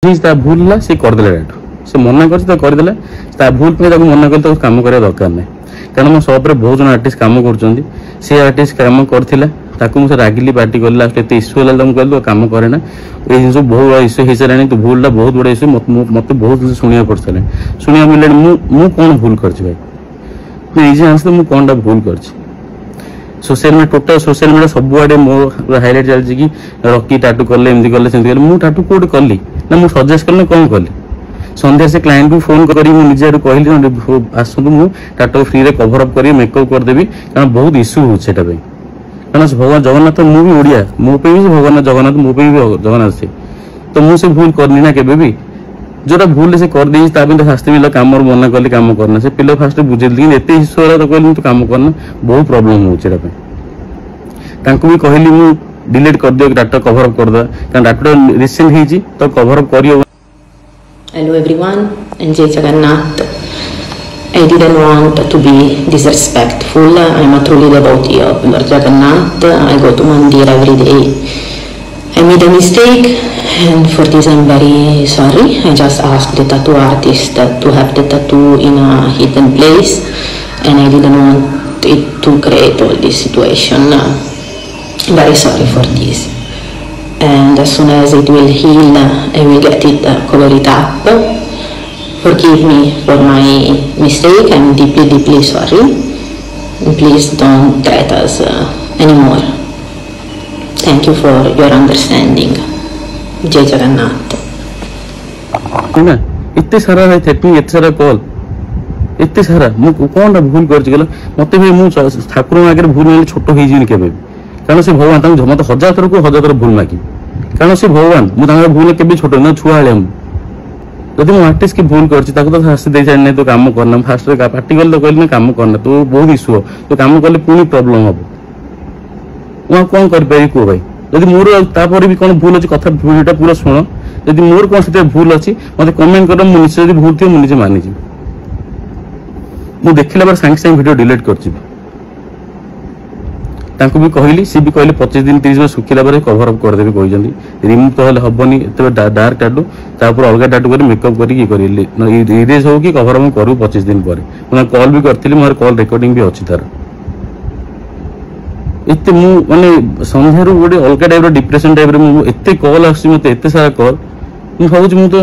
ତା ଭୁଲ ହେଲା ସେ କରିଦେଲା ଡାଟୁ ସେ ମନା କରିଛି ତ କରିଦେଲା ତା ଭୁଲ ପାଇଁ ତାକୁ ମନା କରି ତାକୁ କାମ କରିବା ଦରକାର ନାହିଁ କାରଣ ମୋ ସପରେ ବହୁତ ଜଣ ଆର୍ଟିଷ୍ଟ କାମ କରୁଛନ୍ତି ସେ ଆର୍ଟିଷ୍ଟ କାମ କରିଥିଲା ତାକୁ ମୁଁ ରାଗିଲି ପାର୍ଟି କଲି ଲାଷ୍ଟ ଏତେ ଇସ୍ୟୁ ହେଲା ମୁଁ କହିଲି କାମ କରେ ନା ଏଇ ଜିନିଷ ବହୁତ ବଡ଼ ଇସ୍ୟୁ ହେଇସାରିଲାଣି ତୁ ଭୁଲଟା ବହୁତ ବଡ଼ ଇସ୍ୟୁ ମତେ ବହୁତ କିଛି ଶୁଣିବାକୁ ପଡ଼ିସାରିଲାଣି ଶୁଣିବାକୁ ମିଳିଲାଣି ମୁଁ କ'ଣ ଭୁଲ କରିଛି ଭାଇ ମୁଁ ନିଜେ ଜାଣିଛି ମୁଁ କ'ଣଟା ଭୁଲ କରିଛି social media total social media सबुआडे मो हाईलाइट चलती कि रॉकी टाटू कले एमती कले सेमती कले मु टाटू कोड कली ना मु सजेस्ट कले कौन कली संध्या से क्लाइंट को फोन करी मु निजे कहली आसतु मु टाटू फ्री रे कवर अप करी मेकअप कर देबी कारण बहुत इश्यू हो सेटा पे कारण भगवान जगन्नाथ मु भी ओडिया मो पे भी भगवान जगन्नाथ मो पे भी जगन्नाथ से तो मु से भूल करनी ना केबे भी जोटा भूल से कर दी शास्त्री मिला काम मना कली काम करना से पिला फास्ट बुझे लेकिन एत इश्यू तो कहली तो काम करना बहुत प्रॉब्लम हो भी कहली मु डिलीट कर दियो डाटा कवर अप कर दे कारण डाटा रिसेंट ही तो कवर अप करियो। Hello everyone and Jai Jagannath. I didn't want to be disrespectful. I'm a truly devotee of Lord Jagannath. I go to Mandir every day. I made a mistake and for this I'm very sorry. I just asked the tattoo artist to have the tattoo in a hidden place and I didn't want it to create all this situation. Very sorry for this. And as soon as it will heal, I will get it colored up. Forgive me for my mistake. I'm deeply sorry. And please don't threat us anymore. Thank you for your understanding. Jai Jagannath. ना इतने सारा है थेटिंग इतने सारा call इतने सारा मु कौन भूल कर गला मते भी मु ठाकुर आगे भूल नहीं छोट हो जिन केबे कारण से भगवान तक मत हजार थर को हजार थर भूल मागी कारण से भगवान मुझे भूल के छोट ना छुआ जब मुझे आर्टिस्ट की भूल कर शास्ति दे सारे तो काम करना फास्ट पार्टी कल तो कहली ना काम करना तो बहुत इश्यू हो तो काम कले पुणी प्रोब्लेम हम वहाँ कौन कर कह भाई जब मोर तापर भी कौन भूल अच्छी कथा भिडियोटा पूरा शुण जब मोर कौन से भूल अच्छी मत कमेंट कर मुझे भूल थी मुझे मानिजी मुझे देखला बार सांगे सांगे भिडियो डिलीट कर तांको भी कहली सी भी कहले 25 दिन 30 दिन सुखिला बारे कवर अप कर देबे कहजंदी रिमूव तो हले हबनी एते डार्क टाटू तापर अलगा टाटू कर मेकअप करी की करी इरेज हो कि कवर अप करू 25 दिन पर मैं कॉल भी करथिली मोर कॉल रिकॉर्डिंग भी अछि तार एते मु माने संध्यारू गोटे अलगा टाइप रो डिप्रेशन टाइप रो मु एते कॉल आसी मते एते सारा कॉल मु भाबुची मु तो